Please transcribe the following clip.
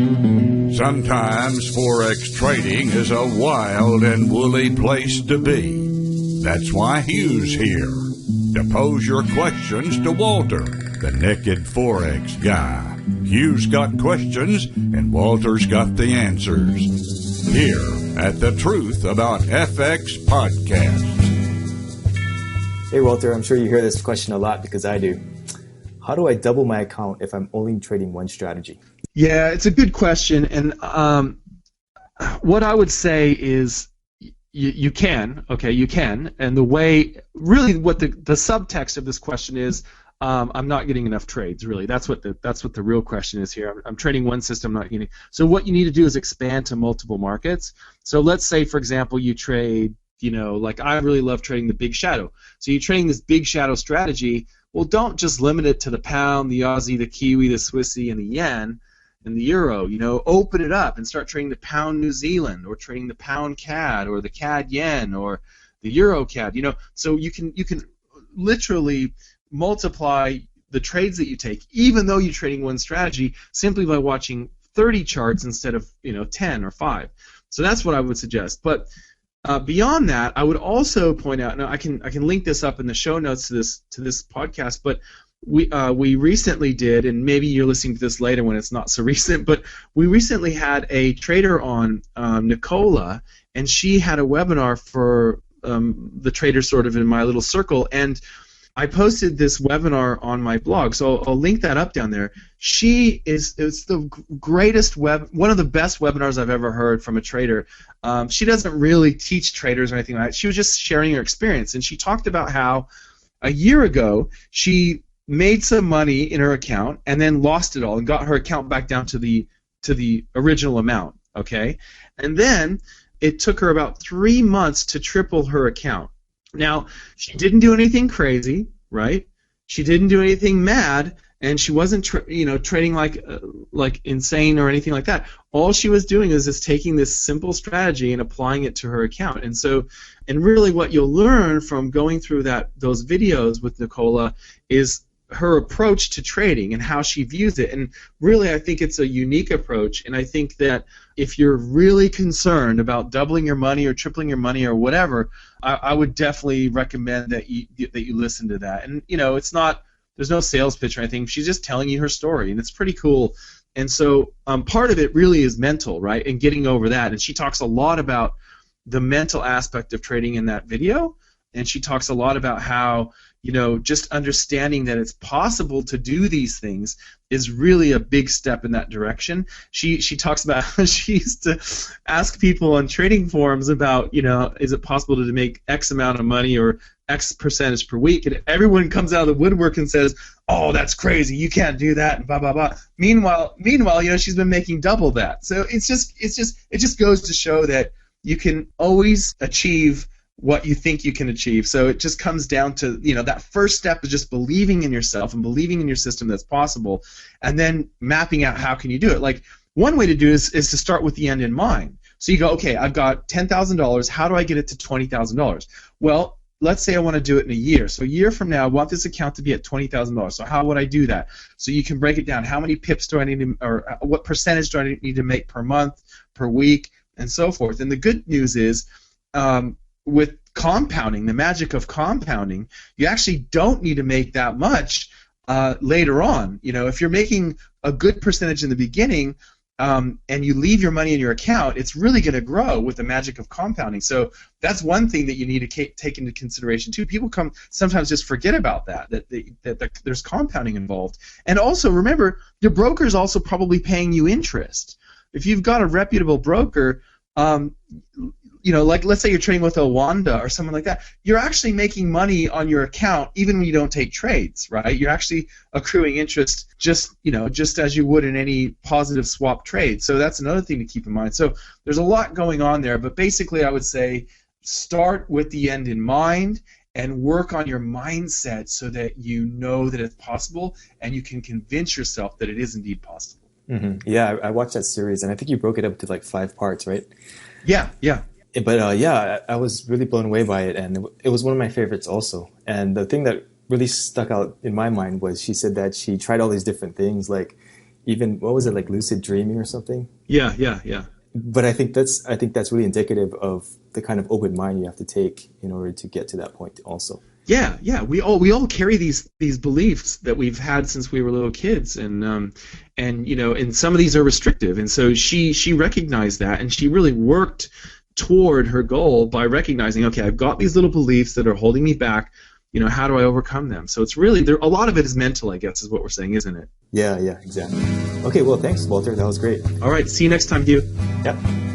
Sometimes Forex trading is a wild and woolly place to be. That's why Hugh's here, to pose your questions to Walter, the naked Forex guy. Hugh's got questions, and Walter's got the answers. Here at the Truth About FX podcast. Hey Walter, I'm sure you hear this question a lot because I do. How do I double my account if I'm only trading one strategy? Yeah, it's a good question, and what I would say is you can, and the way, really what the subtext of this question is, I'm not getting enough trades, really. That's what the real question is here. I'm trading one system, not getting. So what you need to do is expand to multiple markets. So let's say, for example, you trade, like I really love trading the big shadow. So you're trading this big shadow strategy. Well, don't just limit it to the pound, the Aussie, the Kiwi, the Swissy, and the yen, and the euro. Open it up and start trading the pound New Zealand, or trading the pound CAD, or the CAD yen, or the euro CAD. So you can literally multiply the trades that you take, even though you're trading one strategy, simply by watching 30 charts instead of 10 or 5. So that's what I would suggest. But beyond that, I would also point out. Now I can link this up in the show notes to this podcast. But we recently did, and maybe you're listening to this later when it's not so recent. But we recently had a trader on, Nicola, and she had a webinar for the traders sort of in my little circle, and I posted this webinar on my blog, so I'll link that up down there. It's the greatest one of the best webinars I've ever heard from a trader. She doesn't really teach traders or anything like that. She was just sharing her experience, and she talked about how a year ago she made some money in her account and then lost it all and got her account back down to the original amount. Okay, and then it took her about 3 months to triple her account. Now, she didn't do anything crazy, right? She didn't do anything mad, and she wasn't, trading like insane or anything like that. All she was doing is just taking this simple strategy and applying it to her account. And really, what you'll learn from going through those videos with Nicola is her approach to trading and how she views it. And really, I think it's a unique approach, and I think that if you're really concerned about doubling your money or tripling your money or whatever, I would definitely recommend that you listen to that. And there's no sales pitch or anything. She's just telling you her story, and it's pretty cool. And so part of it really is mental, right, and getting over that. And she talks a lot about the mental aspect of trading in that video, and she talks a lot about how just understanding that it's possible to do these things is really a big step in that direction. She talks about how she used to ask people on trading forums about, is it possible to make X amount of money or X percentage per week, and everyone comes out of the woodwork and says, "Oh, that's crazy! You can't do that!" and blah blah blah. Meanwhile, she's been making double that. So it just goes to show that you can always achieve what you think you can achieve. So it just comes down to, that first step is just believing in yourself and believing in your system that's possible, and then mapping out how can you do it. Like, one way to do is to start with the end in mind. So you go, okay, I've got $10,000. How do I get it to $20,000? Well, let's say I want to do it in a year. So a year from now, I want this account to be at $20,000. So how would I do that? So you can break it down. How many pips do I need to, or what percentage do I need to make per month, per week, and so forth. And the good news is, with compounding, the magic of compounding, you actually don't need to make that much later on. If you're making a good percentage in the beginning, and you leave your money in your account, it's really going to grow with the magic of compounding. So that's one thing that you need to take into consideration too. People sometimes just forget about that there's compounding involved. And also remember, your broker is also probably paying you interest. If you've got a reputable broker, like let's say you're trading with Owanda or someone like that, you're actually making money on your account even when you don't take trades, right? You're actually accruing interest just as you would in any positive swap trade. So that's another thing to keep in mind. So there's a lot going on there, but basically I would say start with the end in mind and work on your mindset so that you know that it's possible and you can convince yourself that it is indeed possible. Mm-hmm. Yeah, I watched that series, and I think you broke it up to like 5 parts, right? Yeah. But I was really blown away by it, and it was one of my favorites also. And the thing that really stuck out in my mind was she said that she tried all these different things, like even, what was it, like lucid dreaming or something? Yeah, yeah, yeah. But I think that's really indicative of the kind of open mind you have to take in order to get to that point also. Yeah, yeah. We all carry these beliefs that we've had since we were little kids, and and some of these are restrictive. And so she recognized that, and she really worked toward her goal by recognizing, okay, I've got these little beliefs that are holding me back. How do I overcome them? So it's really a lot of it is mental, I guess, is what we're saying, isn't it? Yeah, exactly. Okay, well, thanks, Walter. That was great. All right, see you next time, Hugh. Yep.